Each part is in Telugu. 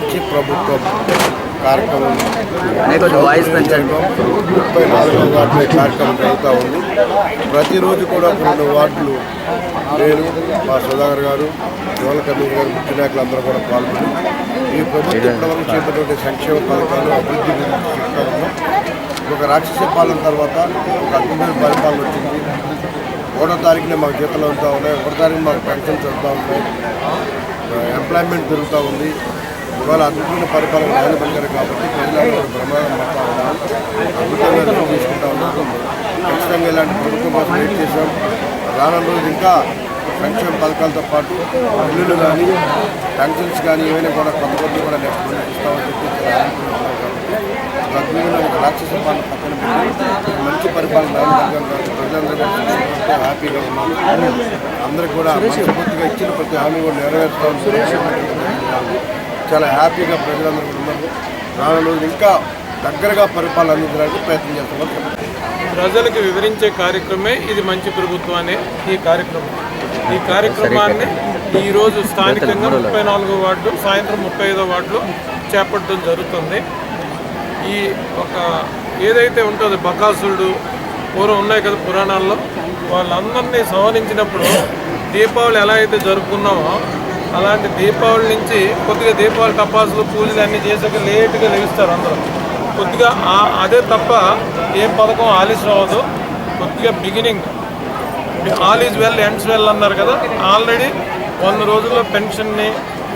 మంచి ప్రభుత్వం కార్యక్రమం 34వ వార్డులో కార్యక్రమం జరుగుతూ ఉంది. ప్రతిరోజు కూడా 2 వార్డులు నేను మా సుధాకర్ గారు, జోనల్ కమిషనర్ గారు, ముఖ్య నాయకులు అందరూ కూడా పాల్గొని ఈ ప్రభుత్వం ఇప్పటివరకు చేపట్టిన సంక్షేమ పథకాలు అభివృద్ధి గురించి చెప్తా ఉన్నాం. ఒక రాక్షస పాలన తర్వాత ఒక అద్భుతమైన పరిపాలన వచ్చింది. 1వ తారీఖునే మాకు జీతాలు అవుతూ ఉన్నాయి, 1వ తారీఖు మాకు పెన్షన్స్ వస్తూ ఉన్నాయి, ఎంప్లాయ్మెంట్ పెరుగుతూ ఉంది. ఇవాళ అద్భుతమైన పరిపాలన మొదలుపెట్టారు కాబట్టి ప్రజలందరూ ప్రమాదం పడతా ఉన్నారు, అద్భుతంగా రిజల్ట్ తీసుకుంటా ఉన్నారు. ఖచ్చితంగా ఇలాంటి ప్రభుత్వం కోసం వెయిట్ చేశాం. రానున్న రోజు ఇంకా సంక్షేమ పథకాలతో పాటు ఇల్లులు కానీ పెన్షన్స్ కానీ ఏమైనా కూడా కొత్త కూడా నెక్స్ట్ ఇస్తామని చెప్పి అద్భుతమైన రాక్షస పాలన పక్కన పెట్టి మంచి పరిపాలన ప్రజలందరూ కూడా హ్యాపీగా ఉన్నారు. అందరికి కూడా మనస్ఫూర్తిగా ఇచ్చిన ప్రతి హామీ కూడా నెరవేరుస్తాం. చాలా హ్యాపీగా ప్రజలందరూ కూడా ఉన్నారు. రానున్న రోజు ఇంకా దగ్గరగా పరిపాలన అందించడానికి ప్రయత్నం చేస్తున్నారు. ప్రజలకు వివరించే కార్యక్రమే ఇది మంచి ప్రభుత్వం అనే ఈ కార్యక్రమాన్ని ఈరోజు స్థానికంగా 34వ వార్డు, సాయంత్రం 35వ వార్డులో చేపట్టడం జరుగుతుంది. ఈ ఒక ఏదైతే ఉంటుందో బకాసురుడు పూర్వం ఉన్నాయి కదా పురాణాల్లో, వాళ్ళందరినీ సంహరించినప్పుడు దీపావళి ఎలా అయితే జరుపుకున్నామో అలాంటి దీపావళి నుంచి కొద్దిగా దీపావళి టపాసులు పూజలు అన్నీ చేసాక లేట్గా లెగిస్తారు అందరూ. కొద్దిగా అదే తప్ప ఏం పథకం ఆలస్యం అవ్వదు. కొద్దిగా beginning all is well ends well అన్నారు కదా, ఆల్రెడీ 100 రోజుల్లో పెన్షన్ని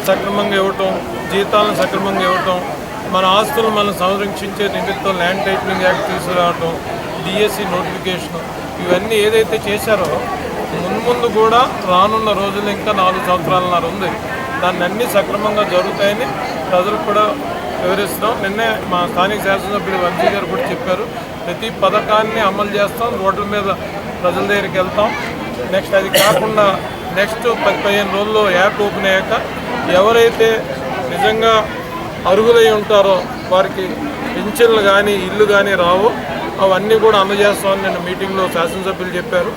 సక్రమంగా ఇవ్వటం, జీతాలను సక్రమంగా ఇవ్వటం, మన ఆస్తులను మనం సంరక్షించే నిమిత్తం ల్యాండ్ టైటిలింగ్ యాక్ట్ తీసుకురావటం, డిఎస్సి నోటిఫికేషన్, ఇవన్నీ ఏదైతే చేశారో ముందు కూడా రానున్న రోజులు ఇంకా 4 సంవత్సరాలన్నర ఉంది. దాన్ని అన్నీ సక్రమంగా జరుగుతాయని ప్రజలకు కూడా వివరిస్తాం. నిన్నే మా స్థానిక శాసనసభ్యులు వంశీ గారు కూడా చెప్పారు, ప్రతి పథకాన్ని అమలు చేస్తాం, రోడ్ల మీద ప్రజల దగ్గరికి వెళ్తాం. నెక్స్ట్ అది కాకుండా నెక్స్ట్ 10-15 రోజుల్లో యాప్ ఓపెన్ అయ్యాక ఎవరైతే నిజంగా అర్హులై ఉంటారో వారికి పింఛన్లు కానీ ఇల్లు కానీ రావో అవన్నీ కూడా అందజేస్తామని నిన్న మీటింగ్లో శాసనసభ్యులు చెప్పారు.